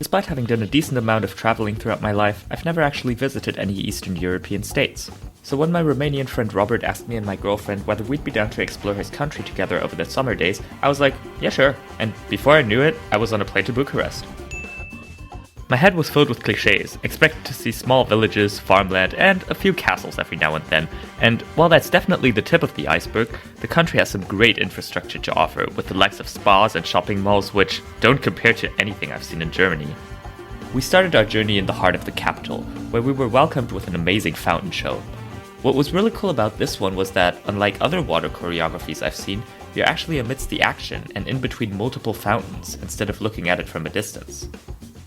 Despite having done a decent amount of traveling throughout my life, I've never actually visited any Eastern European states. So when my Romanian friend Robert asked me and my girlfriend whether we'd be down to explore his country together over the summer days, I was like, yeah sure, and before I knew it, I was on a plane to Bucharest. My head was filled with clichés, expected to see small villages, farmland, and a few castles every now and then, and while that's definitely the tip of the iceberg, the country has some great infrastructure to offer, with the likes of spas and shopping malls which don't compare to anything I've seen in Germany. We started our journey in the heart of the capital, where we were welcomed with an amazing fountain show. What was really cool about this one was that, unlike other water choreographies I've seen, you're actually amidst the action and in between multiple fountains, instead of looking at it from a distance.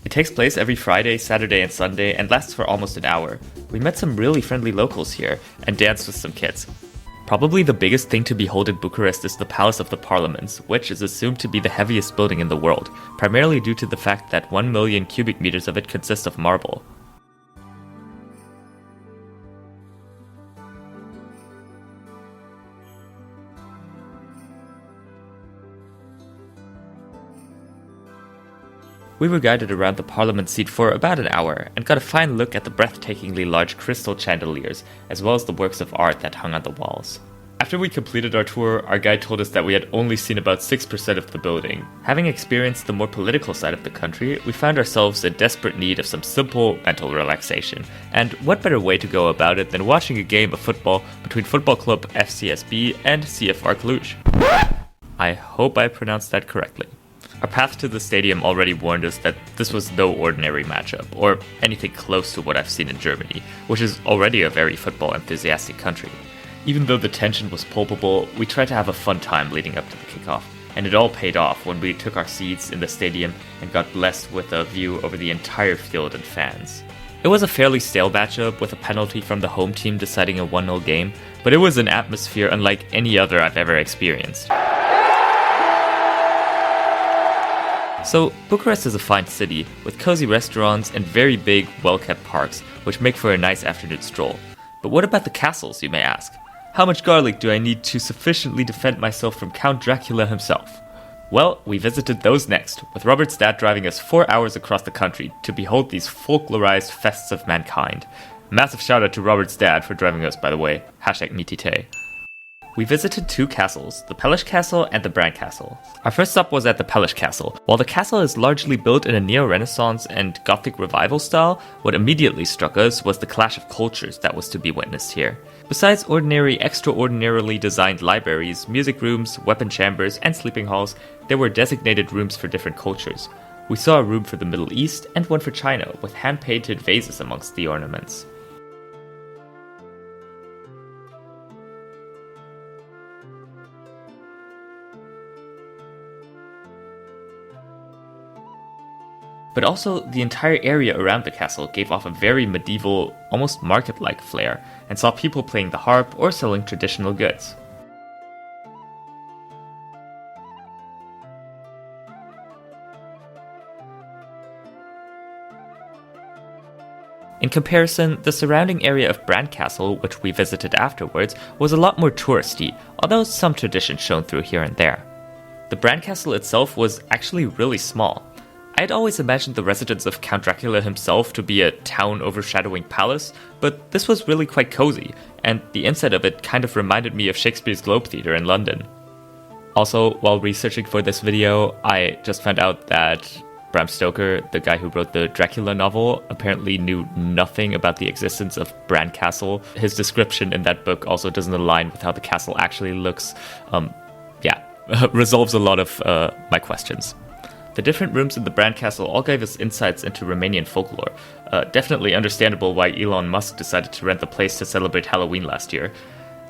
It takes place every Friday, Saturday, and Sunday, and lasts for almost an hour. We met some really friendly locals here, and danced with some kids. Probably the biggest thing to behold in Bucharest is the Palace of the Parliaments, which is assumed to be the heaviest building in the world, primarily due to the fact that 1 million cubic meters of it consists of marble. We were guided around the Parliament seat for about an hour, and got a fine look at the breathtakingly large crystal chandeliers, as well as the works of art that hung on the walls. After we completed our tour, our guide told us that we had only seen about 6% of the building. Having experienced the more political side of the country, we found ourselves in desperate need of some simple mental relaxation. And what better way to go about it than watching a game of football between Football Club FCSB and CFR Cluj. I hope I pronounced that correctly. Our path to the stadium already warned us that this was no ordinary matchup, or anything close to what I've seen in Germany, which is already a very football-enthusiastic country. Even though the tension was palpable, we tried to have a fun time leading up to the kickoff, and it all paid off when we took our seats in the stadium and got blessed with a view over the entire field and fans. It was a fairly stale matchup, with a penalty from the home team deciding a 1-0 game, but it was an atmosphere unlike any other I've ever experienced. So, Bucharest is a fine city, with cozy restaurants and very big, well-kept parks, which make for a nice afternoon stroll. But what about the castles, you may ask? How much garlic do I need to sufficiently defend myself from Count Dracula himself? Well, we visited those next, with Robert's dad driving us 4 hours across the country to behold these folklorized fests of mankind. Massive shout out to Robert's dad for driving us, by the way. #mitite. We visited 2 castles, the Pelish Castle and the Bran Castle. Our first stop was at the Pelish Castle. While the castle is largely built in a neo-Renaissance and Gothic revival style, what immediately struck us was the clash of cultures that was to be witnessed here. Besides ordinary, extraordinarily designed libraries, music rooms, weapon chambers, and sleeping halls, there were designated rooms for different cultures. We saw a room for the Middle East and one for China, with hand-painted vases amongst the ornaments. But also, the entire area around the castle gave off a very medieval, almost market-like flair, and saw people playing the harp or selling traditional goods. In comparison, the surrounding area of Bran Castle, which we visited afterwards, was a lot more touristy, although some tradition shone through here and there. The Bran Castle itself was actually really small. I had always imagined the residence of Count Dracula himself to be a town-overshadowing palace, but this was really quite cozy, and the inside of it kind of reminded me of Shakespeare's Globe Theatre in London. Also, while researching for this video, I just found out that Bram Stoker, the guy who wrote the Dracula novel, apparently knew nothing about the existence of Bran Castle. His description in that book also doesn't align with how the castle actually looks. Resolves a lot of my questions. The different rooms in the Bran Castle all gave us insights into Romanian folklore. Definitely understandable why Elon Musk decided to rent the place to celebrate Halloween last year.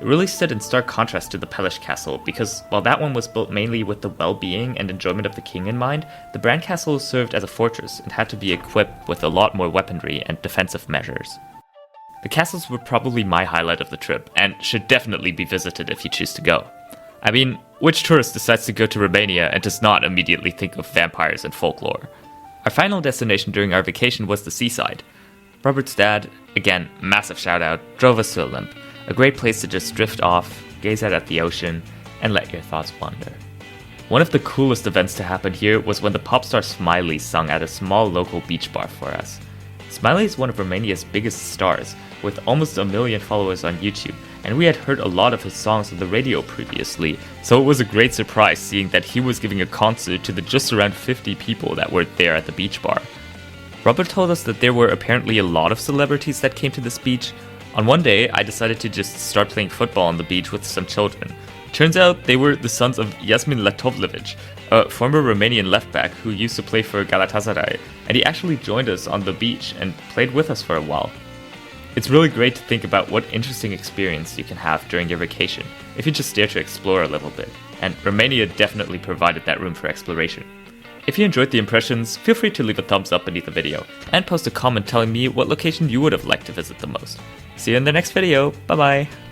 It really stood in stark contrast to the Pelish Castle, because while that one was built mainly with the well-being and enjoyment of the king in mind, the Bran Castle served as a fortress and had to be equipped with a lot more weaponry and defensive measures. The castles were probably my highlight of the trip, and should definitely be visited if you choose to go. I mean, which tourist decides to go to Romania and does not immediately think of vampires and folklore? Our final destination during our vacation was the seaside. Robert's dad, again, massive shout out, drove us to Olymp, a great place to just drift off, gaze out at the ocean, and let your thoughts wander. One of the coolest events to happen here was when the pop star Smiley sung at a small local beach bar for us. Smiley is one of Romania's biggest stars, with almost 1 million followers on YouTube, and we had heard a lot of his songs on the radio previously, so it was a great surprise seeing that he was giving a concert to the just around 50 people that were there at the beach bar. Robert told us that there were apparently a lot of celebrities that came to this beach. On one day, I decided to just start playing football on the beach with some children. Turns out they were the sons of Jasmin Latovljevic, a former Romanian left-back who used to play for Galatasaray, and he actually joined us on the beach and played with us for a while. It's really great to think about what interesting experience you can have during your vacation, if you just dare to explore a little bit, and Romania definitely provided that room for exploration. If you enjoyed the impressions, feel free to leave a thumbs up beneath the video, and post a comment telling me what location you would have liked to visit the most. See you in the next video, bye bye!